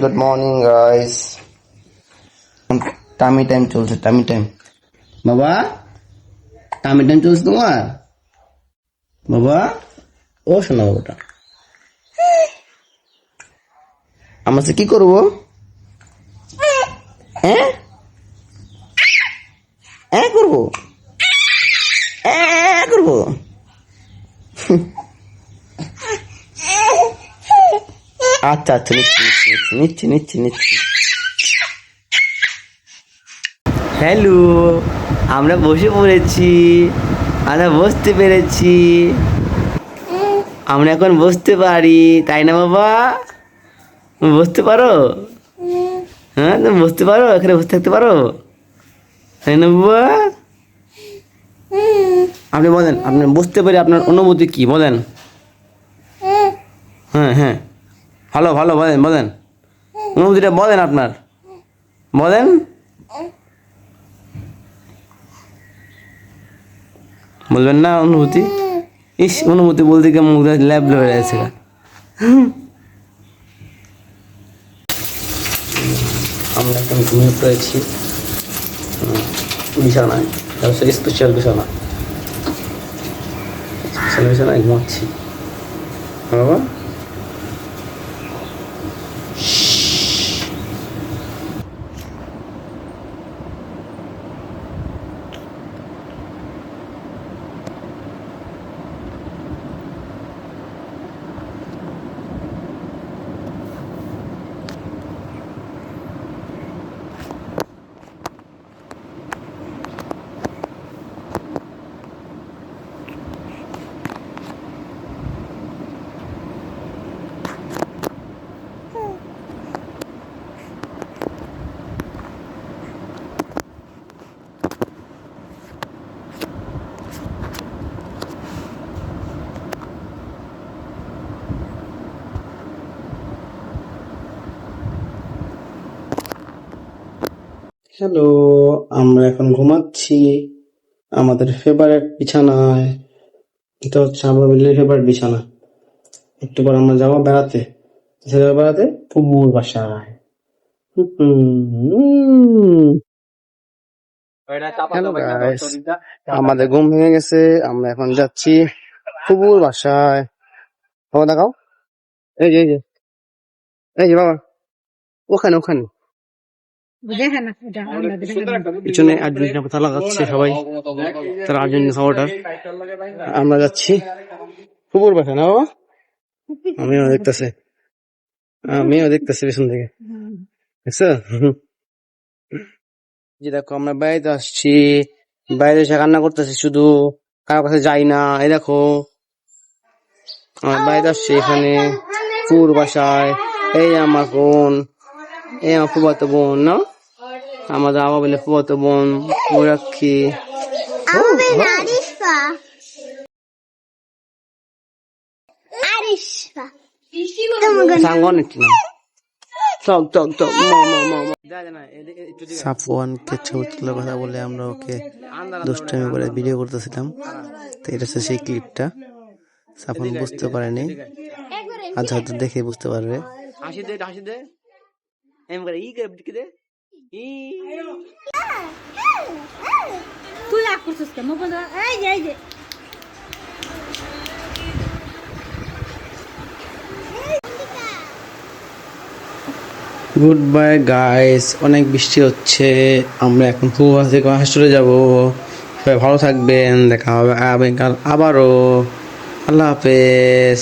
Good morning guys. Tummy time চলছে, tummy time. বাবা tummy time চলছে তোমার? বাবা ও শোনা বাবাটা আমার কি করবো? হ্যাঁ হ্যাঁ করবো, হ্যাঁ করবো। আচ্ছা আচ্ছা নিচ্ছি নিচ্ছি। হ্যালো, আমরা বসে পড়েছি, আমরা বসতে পেরেছি, আমরা এখন বসতে পারি, তাই না বাবা? বসতে পারো? হ্যাঁ তুমি বসতে পারো, এখানে বসে থাকতে পারো, তাই না বাবা? আপনি বলেন, আপনি বুঝতে পারি আপনার অনুভূতি কি বলেন? হ্যাঁ ভালো বলেন অনুভূতিটা বলেন আপনার, বলেন। বলবেন না অনুভূতি? ইস, অনুভূতি বলতে গিয়ে মুখ ল্যাব হয়ে গেছে। আমরা এখন ঘুমিয়ে পড়েছি বিছানায়, স্পেশাল বিছানায় ঘুমাচ্ছি। বাবা হ্যালো, আমরা এখন ঘুমাচ্ছি আমাদের ফেভারিট বিছানায়। এটা হচ্ছে আমার ফেভারিট বিছানা। একটু পর আমরা যাবো বেড়াতে, ফুবুর বাসায়। Hello guys, আমাদের ঘুম ভেঙে গেছে, আমরা এখন যাচ্ছি ফুবুর বাসায়। বাবা দেখাও, এই যে বাবা, ওখানে পিছনে আর্জেন্টিনা পতাকা লাগাচ্ছে সবাই, তারা আর্জেন্টিনা সাপোর্টার। আমরা যাচ্ছি ফুবুর বাসায়, না বাবা? আমিও দেখতেছি পিছন থেকে, দেখছো? যে দেখো আমরা বাইরে আসছি, বাইরে এসে কান্না করতেছি, শুধু কারো কাছে যাই না। এই দেখো আমরা বাইরে আসছি এখানে ফুবুর বাসায়। এই আমার বোন, এই আমার ফুফাতো বোন, না আমাদের আবার বলে ফুফাতো বোন রাখি। সাফওয়ানকে ছবি তোলার কথা বলে আমরা ওকে দুষ্টামি করে ভিডিও করতেছিলাম, তো এটা হচ্ছে সেই ক্লিপটা। সাফওয়ান বুঝতে পারেনি, আজ হয়তো দেখে বুঝতে পারবে। গুড বাই গাইস, অনেক বৃষ্টি হচ্ছে, আমরা এখন ফুফা থেকে চলে যাবো। সবাই ভালো থাকবেন, দেখা হবে আগামীকাল আবারও। আল্লাহ হাফেজ।